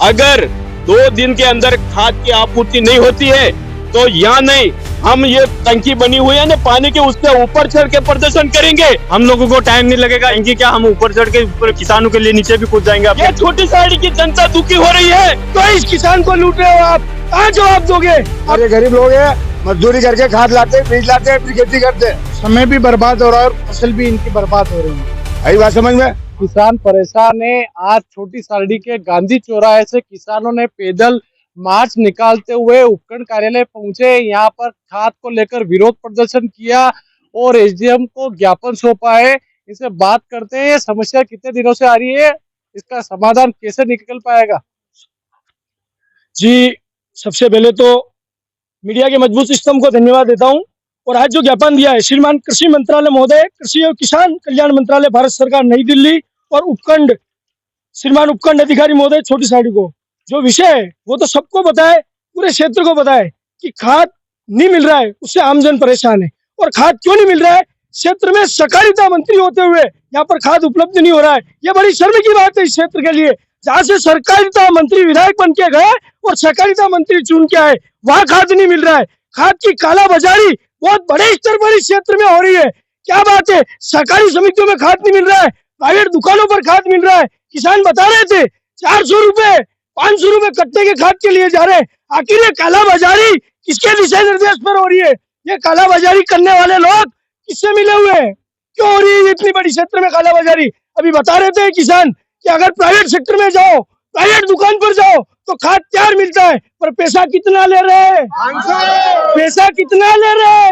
अगर 2 दिन के अंदर खाद की आपूर्ति नहीं होती है तो यहाँ नहीं, हम ये टंकी बनी हुई है ना पानी के, उसके ऊपर चढ़ के प्रदर्शन करेंगे। हम लोगों को टाइम नहीं लगेगा, टंकी क्या हम ऊपर चढ़ के किसानों के लिए नीचे भी कूद जाएंगे। ये छोटी साड़ी की जनता दुखी हो रही है तो इस किसान को लूट रहे हो आप, कहाँ जवाब दोगे? और ये गरीब लोग हैं, मजदूरी करके खाद लाते हैं, बीज लाते हैं, फिर खेती करते हैं। समय भी बर्बाद हो रहा है और फसल भी इनकी बर्बाद हो रही है। आई बात समझ में? किसान परेशान है। आज छोटी सारडी के गांधी चौराहे से किसानों ने पैदल मार्च निकालते हुए उपखंड कार्यालय पहुंचे। यहाँ पर खाद को लेकर विरोध प्रदर्शन किया और एसडीएम को ज्ञापन सौंपा है। इनसे बात करते हैं, समस्या कितने दिनों से आ रही है, इसका समाधान कैसे निकल पाएगा? जी, सबसे पहले तो मीडिया के मजबूत सिस्टम को धन्यवाद देता हूं। और आज जो ज्ञापन दिया है श्रीमान कृषि मंत्रालय महोदय, कृषि और किसान कल्याण मंत्रालय, भारत सरकार, नई दिल्ली, और उपखंड श्रीमान उपखंड अधिकारी महोदय छोटी साड़ी को, जो विषय है वो तो सबको पता है, पूरे क्षेत्र को पता है कि खाद नहीं मिल रहा है, उससे आमजन परेशान है। और खाद क्यों नहीं मिल रहा है? क्षेत्र में सहकारिता मंत्री होते हुए यहाँ पर खाद उपलब्ध नहीं हो रहा है। ये बड़ी शर्म की बात है इस क्षेत्र के लिए, जहाँ से सहकारिता मंत्री विधायक बन के गए और सहकारिता मंत्री चुन के आए, वहाँ खाद नहीं मिल रहा है। खाद की कालाबाजारी बहुत बड़े स्तर पर इस क्षेत्र में हो रही है। क्या बात है, सहकारी समितियों में खाद नहीं मिल रहा है, प्राइवेट दुकानों पर खाद मिल रहा है। किसान बता रहे थे 400 रुपए 500 रुपए कट्टे के खाद के लिए जा रहे हैं। आखिर ये कालाबाजारी किसके दिशा निर्देश पर हो रही है? ये कालाबाजारी करने वाले लोग किससे मिले हुए हैं? क्यों हो रही है इतनी बड़ी क्षेत्र में कालाबाजारी? अभी बता रहे थे किसान कि अगर प्राइवेट सेक्टर में जाओ, प्राइवेट दुकान पर जाओ तो खाद तैयार मिलता है, पर पैसा कितना ले रहे हैं? पैसा कितना ले रहे हैं?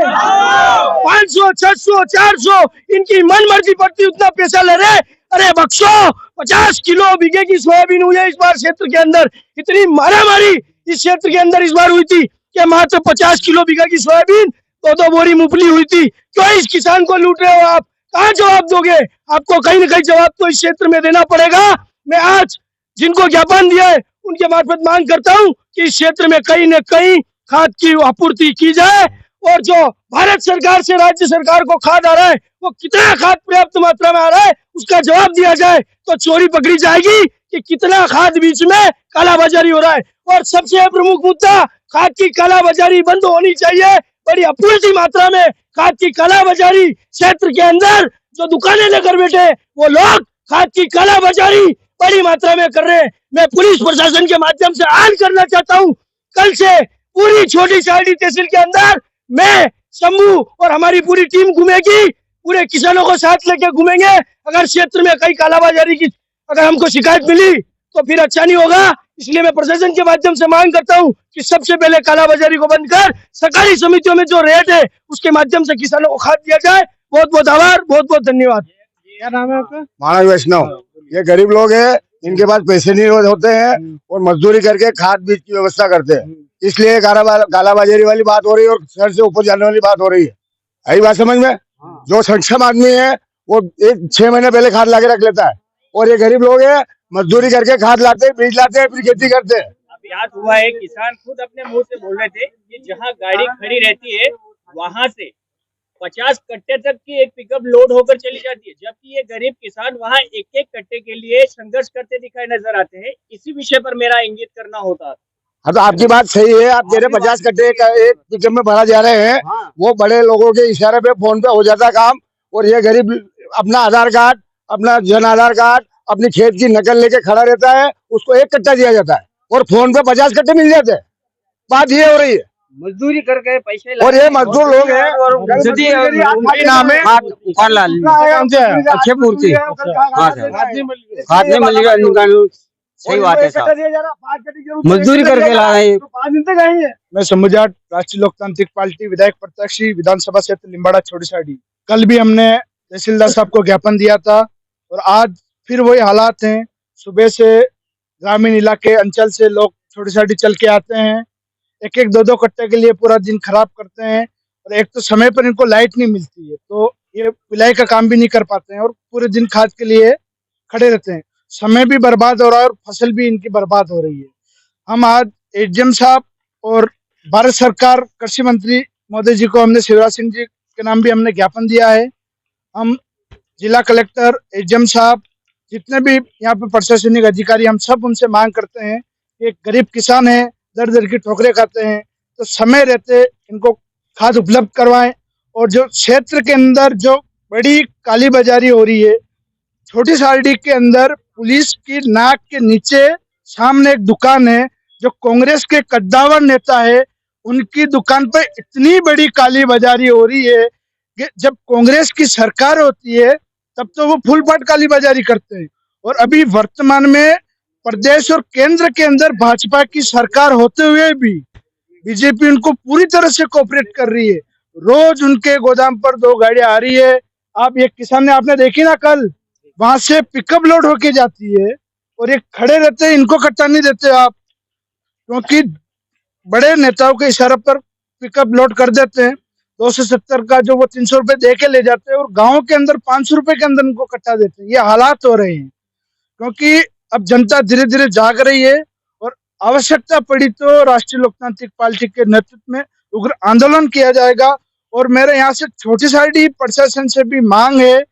500, 600, 400, इनकी मन मर्जी पड़ती उतना पैसा ले रहे हैं। अरे बख्शो, 50 किलो बीघे की सोयाबीन हुई है इस बार क्षेत्र के अंदर। इतनी मारामारी इस क्षेत्र के अंदर इस बार हुई थी कि मात्र 50 किलो बीघा की सोयाबीन, 2 बोरी मूंगफली हुई थी। क्यों इस किसान को लूट रहे हो आप? कहाँ जवाब दोगे? आपको कहीं ना कहीं जवाब तो इस क्षेत्र में देना पड़ेगा। मैं आज जिनको ज्ञापन दिया है उनके मार्फत मांग करता हूँ कि इस क्षेत्र में कहीं न कहीं खाद की आपूर्ति की जाए, और जो भारत सरकार से राज्य सरकार को खाद आ रहा है वो कितना खाद पर्याप्त मात्रा में आ रहा है उसका जवाब दिया जाए, तो चोरी पकड़ी जाएगी कि कितना खाद बीच में कालाबाजारी हो रहा है। और सबसे प्रमुख मुद्दा, खाद की कालाबाजारी बंद होनी चाहिए। बड़ी अपूर्ति मात्रा में खाद की कालाबाजारी क्षेत्र के अंदर जो दुकानें लेकर बैठे वो लोग खाद की कालाबाजारी बड़ी मात्रा में कर रहे हैं। मैं पुलिस प्रशासन के माध्यम से आह्वान करना चाहता हूँ, कल से पूरी छोटी सारडी तहसील के अंदर मैं, शंभू और हमारी पूरी टीम घूमेगी, पूरे किसानों को साथ लेके घूमेंगे। अगर क्षेत्र में कहीं कालाबाजारी की अगर हमको शिकायत मिली तो फिर अच्छा नहीं होगा। इसलिए मैं प्रशासन के माध्यम से मांग करता हूं कि सबसे पहले कालाबाजारी को बंद कर सरकारी समितियों में जो रेट है उसके माध्यम से किसानों को खाद दिया जाए। बहुत बहुत आभार, बहुत बहुत धन्यवाद। क्या नाम है आपका? मानव वैष्णव। ये गरीब लोग हैं, इनके पास पैसे नहीं होते हैं और मजदूरी करके खाद बीज की व्यवस्था करते हैं, इसलिए कालाबाजारी वाली बात हो रही है और सर से ऊपर जाने वाली बात हो रही है। आई बात समझ में? जो सक्षम आदमी है वो 6 महीने पहले खाद ला के रख लेता है, और ये गरीब लोग हैं, मजदूरी करके खाद लाते हैं, बीज लाते हैं, फिर खेती करते हैं। अभी याद हुआ है, किसान खुद अपने मुंह से बोल रहे थे कि जहां गाड़ी खड़ी रहती है वहां से 50 कट्टे तक की एक पिकअप लोड होकर चली जाती है, जबकि ये गरीब किसान वहां एक एक कट्टे के लिए संघर्ष करते दिखाई नजर आते हैं। इसी विषय पर मेरा इंगित करना होता। हाँ, तो आपकी बात सही है। आप कह रहे 50 कट्टे एक पिकअप में भरा जा रहे हैं, वो बड़े लोगों के इशारे पे फोन पे हो जाता काम, और ये गरीब अपना आधार कार्ड, अपना जन आधार कार्ड, अपनी खेत की नकल लेके खड़ा रहता है, उसको 1 कट्टा दिया जाता है और फोन पे 50 कट्टे मिल जाते हैं। बात ये हो रही है, मजदूरी करके पैसे, और ये मजदूर लोग हैं। नाम है अच्छे पूर्ति खाद नहीं मिलेगा, सही बात है साहब, मजदूरी करके ला रहे हैं। मैं शंभू जाट, राष्ट्रीय लोकतांत्रिक पार्टी, विधायक प्रत्याशी, विधानसभा क्षेत्र लिम्बाड़ा छोटी सारडी। कल भी हमने तहसीलदार साहब को ज्ञापन दिया था और आज फिर वही हालात हैं। सुबह से ग्रामीण इलाके अंचल से लोग छोटी सारडी चल के आते हैं, 1-1, 2-2 कट्टे के लिए पूरा दिन खराब करते हैं, और एक तो समय पर इनको लाइट नहीं मिलती है तो ये पिलाई का काम भी नहीं कर पाते हैं और पूरे दिन खाद के लिए खड़े रहते हैं। समय भी बर्बाद हो रहा है और फसल भी इनकी बर्बाद हो रही है। हम आज एसडीएम साहब और भारत सरकार कृषि मंत्री महोदय जी को, हमने शिवराज सिंह जी के नाम भी हमने ज्ञापन दिया है। हम जिला कलेक्टर, एसडीएम साहब, जितने भी यहाँ पे प्रशासनिक अधिकारी, हम सब उनसे मांग करते हैं एक गरीब किसान है, दर दर की ठोकरें खाते हैं, तो समय रहते इनको खाद उपलब्ध करवाएं। और जो क्षेत्र के अंदर जो बड़ी काली बाजारी हो रही है, छोटी सारडी के अंदर पुलिस की नाक के नीचे सामने एक दुकान है, जो कांग्रेस के कद्दावर नेता है, उनकी दुकान पर इतनी बड़ी काली बाजारी हो रही है कि जब कांग्रेस की सरकार होती है तब तो वो फूलपाट काली बाजारी करते हैं, और अभी वर्तमान में प्रदेश और केंद्र के अंदर भाजपा की सरकार होते हुए भी बीजेपी उनको पूरी तरह से कोऑपरेट कर रही है। रोज उनके गोदाम पर 2 गाड़ियां आ रही है। आप ये किसान ने आपने देखी ना, कल वहां से पिकअप लोड होके जाती है और ये खड़े रहते हैं, इनको कट्टा नहीं देते आप, क्योंकि बड़े नेताओं के इशारे पर पिकअप लोड कर देते हैं। 270 का जो वो 300 रुपए दे के ले जाते हैं और गाँव के अंदर 500 रुपए के अंदर उनको कट्टा देते हैं। ये हालात हो रहे हैं, क्योंकि अब जनता धीरे धीरे जाग रही है और आवश्यकता पड़ी तो राष्ट्रीय लोकतांत्रिक पार्टी के नेतृत्व में उग्र आंदोलन किया जाएगा। और मेरे यहाँ से छोटी सारडी प्रशासन से भी मांग है,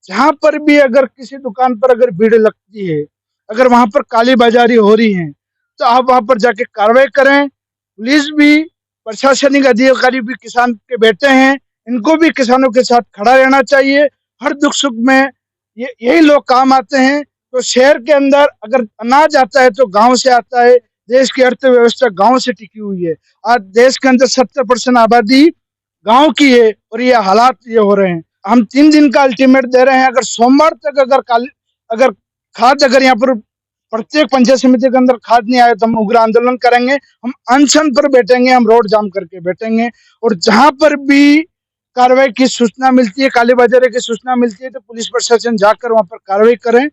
जहां पर भी अगर किसी दुकान पर अगर भीड़ लगती है, अगर वहां पर काली बाजारी हो रही है, तो आप वहां पर जाके कार्रवाई करें। पुलिस भी, प्रशासनिक अधिकारी भी किसान के बेटे हैं, इनको भी किसानों के साथ खड़ा रहना चाहिए। हर दुख सुख में यही लोग काम आते हैं। तो शहर के अंदर अगर अनाज आता है तो गांव से आता है। देश की अर्थव्यवस्था गांव से टिकी हुई है। आज देश के अंदर 70% आबादी गांव की है और ये हालात ये हो रहे हैं। हम 3 दिन का अल्टीमेट दे रहे हैं। अगर सोमवार तक अगर खाद अगर यहाँ पर प्रत्येक पंचायत समिति के अंदर खाद नहीं आए तो हम उग्र आंदोलन करेंगे। हम अनशन पर बैठेंगे, हम रोड जाम करके बैठेंगे। और जहां पर भी कार्रवाई की सूचना मिलती है, काली बाजारी की सूचना मिलती है, तो पुलिस प्रशासन जाकर वहां पर कार्रवाई करें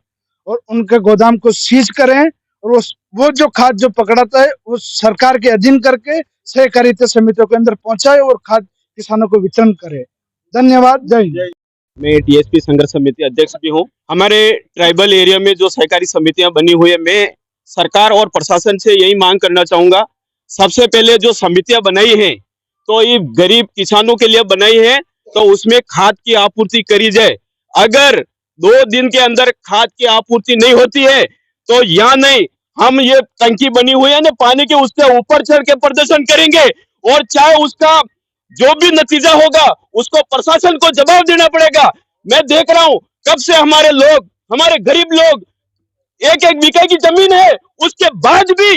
और उनके गोदाम को सीज करें। और वो जो खाद जो पकड़ाता है वो सरकार के अधीन करके सहकारिता समितियों के अंदर पहुंचाए और खाद किसानों को वितरण करे। धन्यवाद। जय हिंद। मैं टीएसपी संघर्ष समिति अध्यक्ष भी हूँ। हमारे ट्राइबल एरिया में जो सहकारी समितियां बनी हुई है, मैं सरकार और प्रशासन से यही मांग करना चाहूंगा। सबसे पहले जो समितियां बनाई हैं तो ये गरीब किसानों के लिए बनाई है, तो उसमें खाद की आपूर्ति करी जाए। अगर 2 दिन के अंदर खाद की आपूर्ति नहीं होती है तो या नहीं, हम ये टंकी बनी हुई है ना पानी के, उसके ऊपर चढ़ के प्रदर्शन करेंगे और चाहे उसका जो भी नतीजा होगा उसको प्रशासन को जवाब देना पड़ेगा। मैं देख रहा हूं कब से हमारे लोग, हमारे गरीब लोग 1-1 बीघा की जमीन है, उसके बाद भी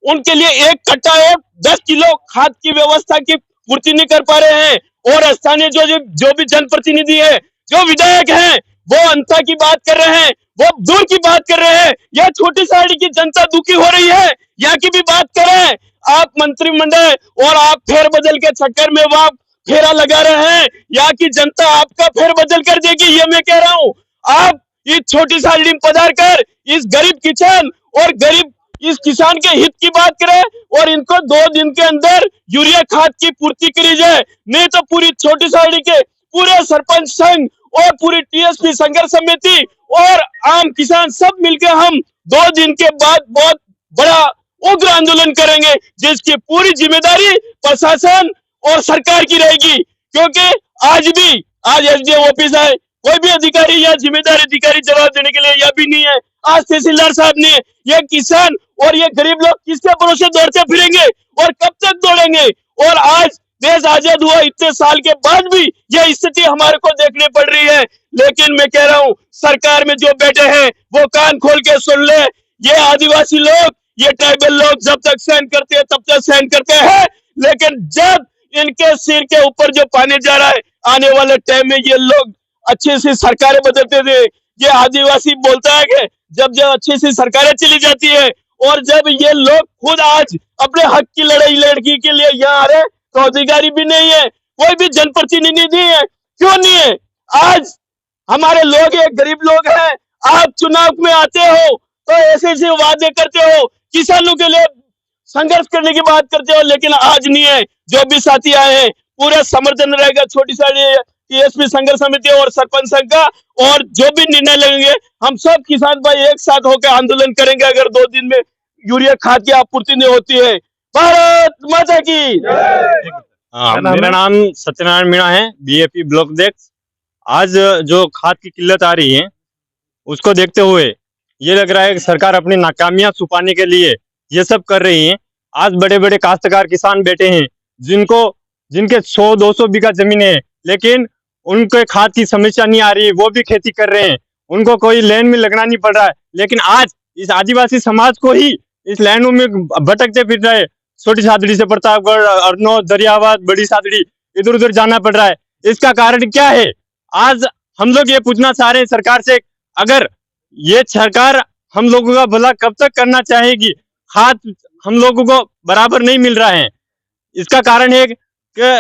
उनके लिए 1 कट्टा और 10 किलो खाद की व्यवस्था की पूर्ति नहीं कर पा रहे हैं। और स्थानीय जो भी जनप्रतिनिधि है, जो विधायक हैं, वो अंता की बात कर रहे हैं, वो दूर की बात कर रहे हैं। यह छोटी सारडी की जनता दुखी हो रही है, यहाँ की भी बात करें। आप मंत्रिमंडल और आप फेरबदल के चक्कर में वहां फेरा लगा रहे हैं, यहाँ की जनता आपका फेरबदल कर देगी, ये मैं कह रहा हूँ। आप इस छोटी सारडी में पधार कर इस गरीब किसान और गरीब इस किसान के हित की बात करें और इनको 2 दिन के अंदर यूरिया खाद की पूर्ति करी जाए, नहीं तो पूरी छोटी सारडी के पूरे सरपंच संघ और पूरी टीएसपी संघर्ष समिति और आम किसान सब मिलकर हम 2 दिन के बाद बहुत बड़ा उग्र आंदोलन करेंगे, जिसकी पूरी जिम्मेदारी प्रशासन और सरकार की रहेगी। क्योंकि आज एसडीएम ऑफिस है, कोई भी अधिकारी या जिम्मेदार अधिकारी जवाब देने के लिए यह भी नहीं है। आज तहसीलदार साहब नहीं है। ये किसान और ये गरीब लोग किसके भरोसे दौड़ते फिरेंगे और कब तक दौड़ेंगे? और आज देश आजाद हुआ इतने साल के बाद भी यह स्थिति हमारे को देखनी पड़ रही है। लेकिन मैं कह रहा हूँ सरकार में जो बैठे हैं वो कान खोल के सुन ले। ये आदिवासी लोग, ये ट्राइबल लोग जब तक सहन करते हैं तब तक सहन करते हैं, लेकिन जब इनके सिर के ऊपर जो पानी जा रहा है, आने वाले टाइम में ये लोग अच्छी सी सरकारें बदलते थे। ये आदिवासी बोलता है कि जब अच्छी सी सरकारें चली जाती है और जब ये लोग खुद आज अपने हक की लड़ाई लड़की के लिए यहाँ आ रहे, तो अधिकारी भी नहीं है, कोई भी जनप्रतिनिधि है। क्यों नहीं है? आज हमारे लोग हैं, गरीब लोग हैं। आप चुनाव में आते हो तो ऐसे वादे करते हो, किसानों के लिए संघर्ष करने की बात करते हो, लेकिन आज नहीं है। जो भी साथी आए हैं पूरा समर्थन रहेगा छोटी सारडी टीएसपी संघर्ष समिति और सरपंच संघ का, और जो भी निर्णय लेंगे हम सब किसान भाई एक साथ होकर आंदोलन करेंगे। अगर 2 दिन में यूरिया खाद की आपूर्ति नहीं होती है। भारत माता की। मेरा नाम सत्यनारायण मीणा है, बीएपी ब्लॉक अध्यक्ष। आज जो खाद की किल्लत आ रही है उसको देखते हुए ये लग रहा है कि सरकार अपनी नाकामियां छुपाने के लिए ये सब कर रही हैं। आज बड़े बड़े काश्तकार किसान बैठे हैं जिनके 100-200 बीघा जमीन है, लेकिन उनके खाद की समस्या नहीं आ रही है, वो भी खेती कर रहे हैं, उनको कोई लैंड में लगना नहीं पड़ रहा है। लेकिन आज इस आदिवासी समाज को ही इस लैंडों में भटकते फिर रहे, छोटी सादड़ी से प्रतापगढ़, अरनौत, दरियाबाद, बड़ी सादड़ी, इधर उधर जाना पड़ रहा है। इसका कारण क्या है? आज हम लोग ये पूछना चाह रहे हैं सरकार से, अगर ये सरकार हम लोगों का भला कब तक करना चाहेगी? खाद हम लोगों को बराबर नहीं मिल रहा है। इसका कारण है कि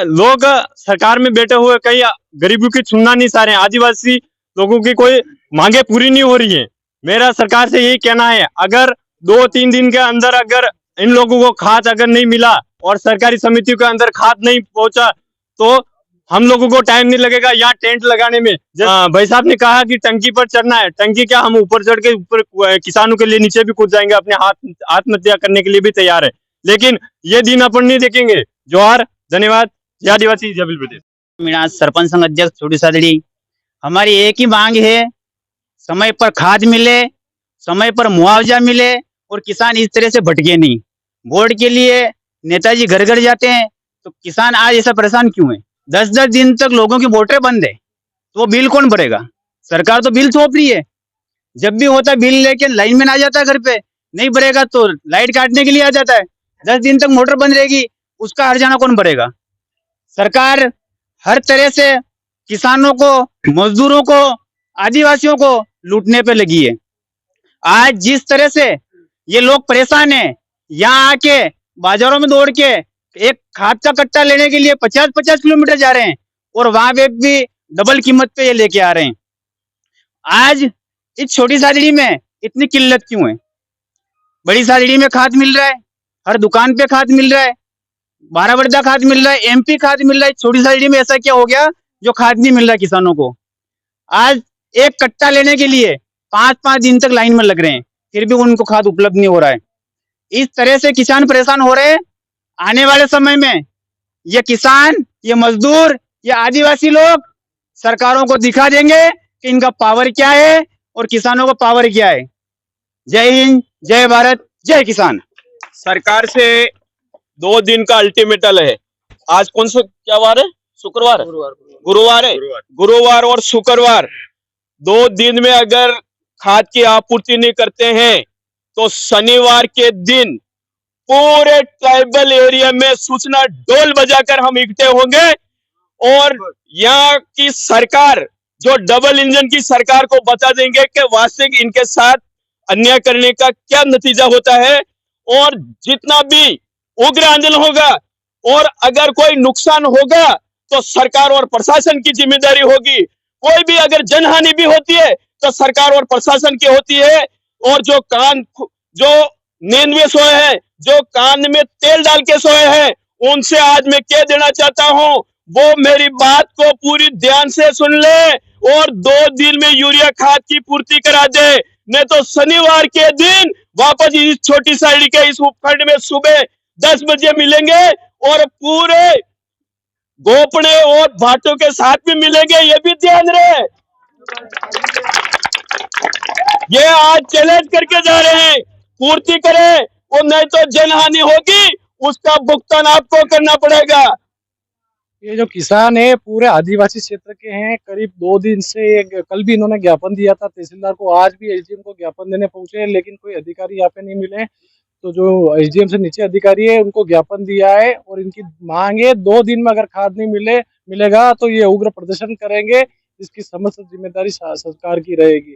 लोग सरकार में बैठे हुए कई गरीबों की सुनना नहीं चाह रहे हैं, आदिवासी लोगों की कोई मांगे पूरी नहीं हो रही है। मेरा सरकार से यही कहना है, अगर 2-3 दिन के अंदर अगर इन लोगों को खाद अगर नहीं मिला और सरकारी समितियों के अंदर खाद नहीं पहुंचा तो हम लोगों को टाइम नहीं लगेगा यहाँ टेंट लगाने में। भाई साहब ने कहा कि टंकी पर चढ़ना है, टंकी क्या, हम ऊपर चढ़ के ऊपर किसानों के लिए नीचे भी कूद जाएंगे, अपने हाथ आत्महत्या करने के लिए भी तैयार है, लेकिन ये दिन अपन नहीं देखेंगे। जोहार, धन्यवाद। जय आदिवासी, जय बिल प्रदेश। मेरा सरपंच संघ अध्यक्ष छोटी सादड़ी। हमारी एक ही मांग है, समय पर खाद मिले, समय पर मुआवजा मिले और किसान इस तरह से भटके नहीं। वोट के लिए नेताजी घर घर जाते हैं तो किसान आज ऐसा परेशान क्यों है? 10-10 दिन तक लोगों की मोटरें बंद है, तो वो बिल कौन भरेगा? सरकार तो बिल थोप रही है, जब भी होता बिल लेके लाइन में आ जाता है, घर पे नहीं भरेगा तो लाइट काटने के लिए आ जाता है। 10 दिन तक मोटर बंद रहेगी, उसका हर्जाना कौन भरेगा? सरकार हर तरह से किसानों को, मजदूरों को, आदिवासियों को लूटने पे लगी है। आज जिस तरह से ये लोग परेशान हैं, यहाँ आके बाजारों में दौड़ के एक खाद का कट्टा लेने के लिए 50-50 किलोमीटर जा रहे हैं और वहां पे भी डबल कीमत पे ये लेके आ रहे हैं। आज इस छोटी सादड़ी में इतनी किल्लत क्यों है? बड़ी सादड़ी में खाद मिल रहा है, हर दुकान पे खाद मिल रहा है, बाराबरदा खाद मिल रहा है, MP खाद मिल रहा है। छोटी सादड़ी में ऐसा क्या हो गया जो खाद नहीं मिल रहा किसानों को? आज एक कट्टा लेने के लिए 5-5 दिन तक लाइन में लग रहे हैं, फिर भी उनको खाद उपलब्ध नहीं हो रहा है। इस तरह से किसान परेशान हो रहे हैं। आने वाले समय में ये किसान, ये मजदूर, ये आदिवासी लोग सरकारों को दिखा देंगे कि इनका पावर क्या है और किसानों का पावर क्या है। जय हिंद, जय भारत, जय किसान। सरकार से 2 दिन का अल्टीमेटम है। आज कौन सा क्या वार है? शुक्रवार, गुरुवार है। गुरुवार और शुक्रवार 2 दिन में अगर खाद की आपूर्ति नहीं करते हैं तो शनिवार के दिन पूरे ट्राइबल एरिया में सूचना ढोल बजाकर हम इकट्ठे होंगे और यहाँ की सरकार, जो डबल इंजन की सरकार को बता देंगे कि वास्तविक इनके साथ अन्याय करने का क्या नतीजा होता है। और जितना भी उग्र आंदोलन होगा और अगर कोई नुकसान होगा तो सरकार और प्रशासन की जिम्मेदारी होगी। कोई भी अगर जनहानि भी होती है तो सरकार और प्रशासन की होती है। और जो नींद में सोए हैं, जो कान में तेल डाल के सोए हैं, उनसे आज मैं कह देना चाहता हूं, वो मेरी बात को पूरी ध्यान से सुन ले और 2 दिन में यूरिया खाद की पूर्ति करा दे, नहीं तो शनिवार के दिन वापस इस छोटी सादड़ी के इस उपखंड में सुबह 10 बजे मिलेंगे और पूरे गोपड़े और भाटों के साथ भी मिलेंगे। ये भी ध्यान रहे। ये आज चैलेंज करके जा रहे हैं, पूर्ति करें और नहीं तो जनहानि होगी, उसका भुगतान आपको करना पड़ेगा। ये जो किसान है पूरे आदिवासी क्षेत्र के हैं। करीब 2 दिन से, कल भी इन्होंने ज्ञापन दिया था तहसीलदार को, आज भी SDM को ज्ञापन देने पहुंचे, लेकिन कोई अधिकारी यहाँ पे नहीं मिले। तो जो SDM से नीचे अधिकारी है उनको ज्ञापन दिया है और इनकी मांग है 2 दिन में अगर खाद नहीं मिलेगा तो ये उग्र प्रदर्शन करेंगे। इसकी समस्त जिम्मेदारी सरकार की रहेगी।